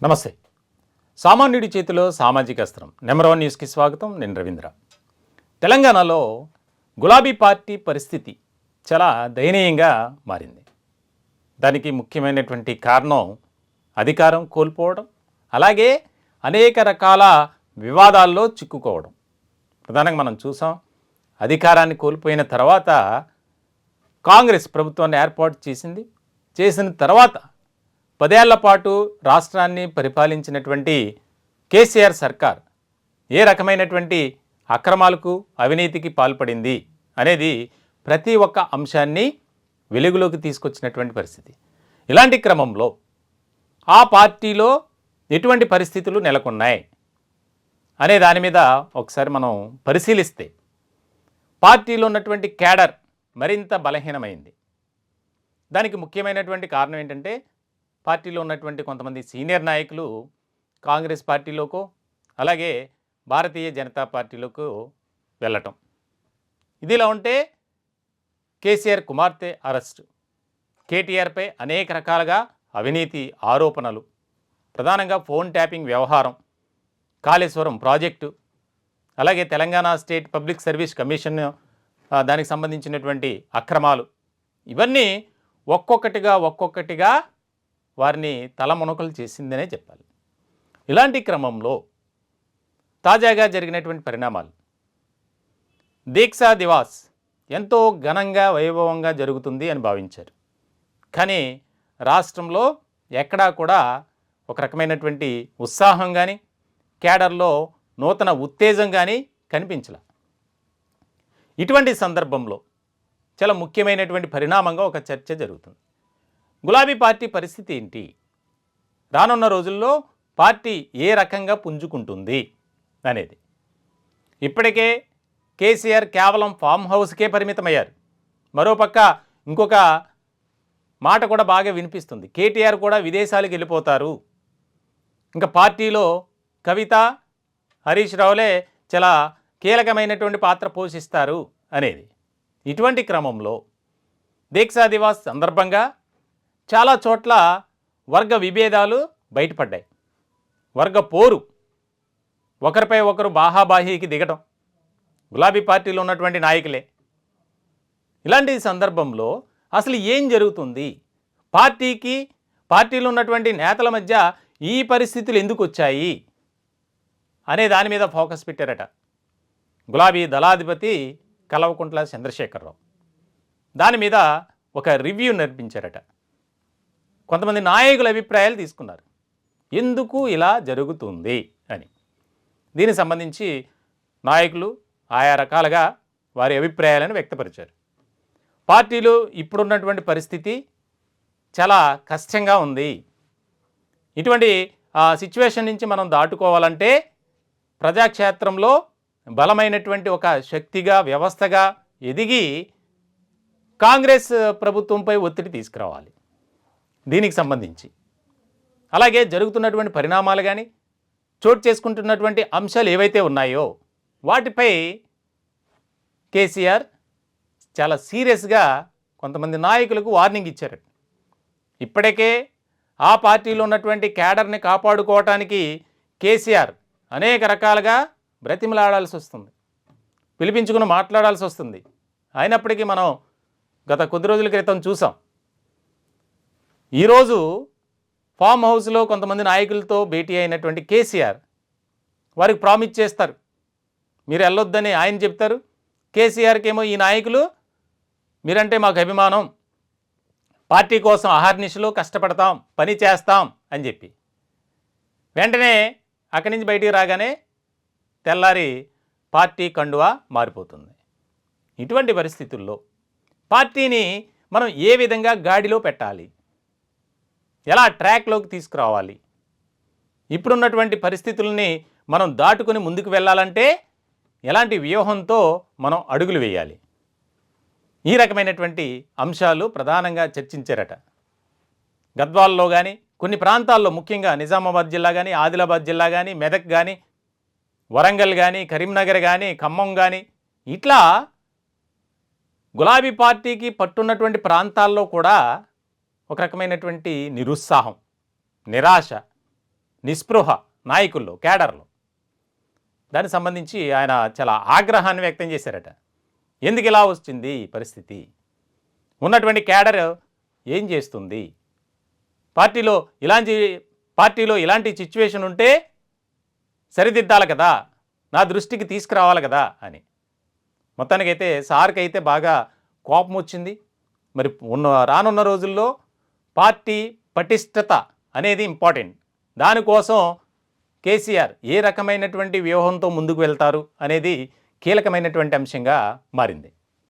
నమస్తే. సామాన్యుడి చేతిలో సామాజిక అస్త్రం నెంబర్ 1 న్యూస్కి స్వాగతం. నేను రవీంద్ర. తెలంగాణలో గులాబీ పార్టీ పరిస్థితి చాలా దయనీయంగా మారింది. దానికి ముఖ్యమైనటువంటి కారణం అధికారం కోల్పోవడం, అలాగే అనేక రకాల వివాదాల్లో చిక్కుకోవడం. ప్రధానంగా మనం చూసాం, అధికారాన్ని కోల్పోయిన తర్వాత కాంగ్రెస్ ప్రభుత్వాన్ని ఏర్పాటు చేసిన తర్వాత 10 ఏళ్ల పాటు రాష్ట్రాన్ని పరిపాలించినటువంటి కేసీఆర్ సర్కార్ ఏ రకమైనటువంటి అక్రమాలకు అవినీతికి పాల్పడింది అనేది ప్రతి ఒక్క అంశాన్ని వెలుగులోకి తీసుకొచ్చినటువంటి పరిస్థితి. ఇలాంటి క్రమంలో ఆ పార్టీలో ఎటువంటి పరిస్థితులు నెలకొన్నాయి అనే దాని మీద ఒకసారి మనం పరిశీలిస్తే పార్టీలో ఉన్నటువంటి క్యాడర్ మరింత బలహీనమైంది. దానికి ముఖ్యమైనటువంటి కారణం ఏంటంటే పార్టీలో ఉన్నటువంటి కొంతమంది సీనియర్ నాయకులు కాంగ్రెస్ పార్టీలోకో అలాగే భారతీయ జనతా పార్టీలోకి వెళ్ళటం. ఇదిలా ఉంటే కేసీఆర్ కుమార్తె అరెస్టు, కేటీఆర్పై అనేక రకాలుగా అవినీతి ఆరోపణలు, ప్రధానంగా ఫోన్ ట్యాపింగ్ వ్యవహారం, కాళేశ్వరం ప్రాజెక్టు, అలాగే Telangana state public service commission దానికి సంబంధించినటువంటి అక్రమాలు, ఇవన్నీ ఒక్కొక్కటిగా వారిని తలమునకలు చేసిందనే చెప్పాలి. ఇలాంటి క్రమంలో తాజాగా జరిగినటువంటి పరిణామాలు, దీక్షా దివాస్ ఎంతో ఘనంగా వైభవంగా జరుగుతుంది అని భావించారు. కానీ రాష్ట్రంలో ఎక్కడా కూడా ఒక రకమైనటువంటి ఉత్సాహం కానీ క్యాడర్లో నూతన ఉత్తేజం కానీ కనిపించలే. ఇటువంటి సందర్భంలో చాలా ముఖ్యమైనటువంటి పరిణామంగా ఒక చర్చ జరుగుతుంది. గులాబీ పార్టీ పరిస్థితి ఏంటి, రానున్న రోజుల్లో పార్టీ ఏ రకంగా పుంజుకుంటుంది అనేది. ఇప్పటికే కేసీఆర్ కేవలం ఫామ్ హౌస్కే పరిమితమయ్యారు. మరోపక్క ఇంకొక మాట కూడా బాగా వినిపిస్తుంది, కేటీఆర్ కూడా విదేశాలకు వెళ్ళిపోతారు, ఇంకా పార్టీలో కవిత హరీష్ రావులే చాలా కీలకమైనటువంటి పాత్ర పోషిస్తారు అనేది. ఇటువంటి క్రమంలో దీక్షా దివాస్ సందర్భంగా చాలా చోట్ల వర్గ విభేదాలు బయటపడ్డాయి. వర్గ పోరు, ఒకరిపై ఒకరు బాహాబాహీకి దిగటం గులాబీ పార్టీలో ఉన్నటువంటి నాయకులే. ఇలాంటి సందర్భంలో అసలు ఏం జరుగుతుంది, పార్టీలో ఉన్నటువంటి నేతల మధ్య ఈ పరిస్థితులు ఎందుకు వచ్చాయి అనే దాని మీద ఫోకస్ పెట్టారట గులాబీ దళాధిపతి కల్వకుంట్ల చంద్రశేఖరరావు. దాని మీద ఒక రివ్యూ నిర్మించారట. కొంతమంది నాయకుల అభిప్రాయాలు తీసుకున్నారు, ఎందుకు ఇలా జరుగుతుంది అని. దీనికి సంబంధించి నాయకులు ఆయా రకాలుగా వారి అభిప్రాయాలను వ్యక్తపరిచారు. పార్టీలో ఇప్పుడున్నటువంటి పరిస్థితి చాలా కష్టంగా ఉంది. ఇటువంటి సిచ్యువేషన్ నుంచి మనం దాటుకోవాలంటే ప్రజాక్షేత్రంలో బలమైనటువంటి ఒక శక్తిగా వ్యవస్థగా ఎదిగి కాంగ్రెస్ ప్రభుత్వంపై ఒత్తిడి తీసుకురావాలి. దీనికి సంబంధించి అలాగే జరుగుతున్నటువంటి పరిణామాలు కానీ చోటు చేసుకుంటున్నటువంటి అంశాలు ఏవైతే ఉన్నాయో వాటిపై కేసీఆర్ చాలా సీరియస్గా కొంతమంది నాయకులకు వార్నింగ్ ఇచ్చారు. ఇప్పటికే ఆ పార్టీలో ఉన్నటువంటి క్యాడర్ని కాపాడుకోవటానికి కేసీఆర్ అనేక రకాలుగా బ్రతిమలాడాల్సి వస్తుంది, పిలిపించుకుని మాట్లాడాల్సి వస్తుంది. అయినప్పటికీ మనం గత కొద్ది రోజుల క్రితం చూసాం, ఈరోజు ఫామ్ హౌస్లో కొంతమంది నాయకులతో భేటీ అయినటువంటి కేసీఆర్ వారికి ప్రామిస్ చేస్తారు, మీరు వెళ్ళొద్దని ఆయన చెప్తారు. కేసీఆర్కి ఏమో ఈ నాయకులు మీరంటే మాకు అభిమానం, పార్టీ కోసం అహర్నిశలు కష్టపడతాం, పని చేస్తాం అని చెప్పి వెంటనే అక్కడి నుంచి బయటికి రాగానే తెల్లారి పార్టీ కండువా మారిపోతుంది. ఇటువంటి పరిస్థితుల్లో పార్టీని మనం ఏ విధంగా గాడిలో పెట్టాలి, ఎలా ట్రాక్లోకి తీసుకురావాలి, ఇప్పుడున్నటువంటి పరిస్థితుల్ని మనం దాటుకుని ముందుకు వెళ్ళాలంటే ఎలాంటి వ్యూహంతో మనం అడుగులు వేయాలి, ఈ రకమైనటువంటి అంశాలు ప్రధానంగా చర్చించారట. గద్వాల్లో కానీ కొన్ని ప్రాంతాల్లో, ముఖ్యంగా నిజామాబాద్ జిల్లా కానీ, ఆదిలాబాద్ జిల్లా కానీ, మెదక్ కానీ, వరంగల్ కానీ, కరీంనగర్ కానీ, ఖమ్మం కానీ, ఇట్లా గులాబీ పార్టీకి పట్టున్నటువంటి ప్రాంతాల్లో కూడా ఒక రకమైనటువంటి నిరుత్సాహం, నిరాశ, నిస్పృహ నాయకుల్లో, కేడర్లో. దానికి సంబంధించి ఆయన చాలా ఆగ్రహాన్ని వ్యక్తం చేశారట. ఎందుకు ఇలా వచ్చింది ఈ పరిస్థితి? ఉన్నటువంటి కేడర్ ఏం చేస్తుంది? పార్టీలో ఇలాంటి సిచ్యువేషన్ ఉంటే సరిదిద్దాలి కదా, నా దృష్టికి తీసుకురావాలి కదా అని. మొత్తానికైతే సార్కి అయితే బాగా కోపం వచ్చింది. మరి రానున్న రోజుల్లో పార్టీ పటిష్టత అనేది ఇంపార్టెంట్. దానికోసం కేసీఆర్ ఏ రకమైనటువంటి వ్యూహంతో ముందుకు వెళ్తారు అనేది కీలకమైనటువంటి అంశంగా మారింది.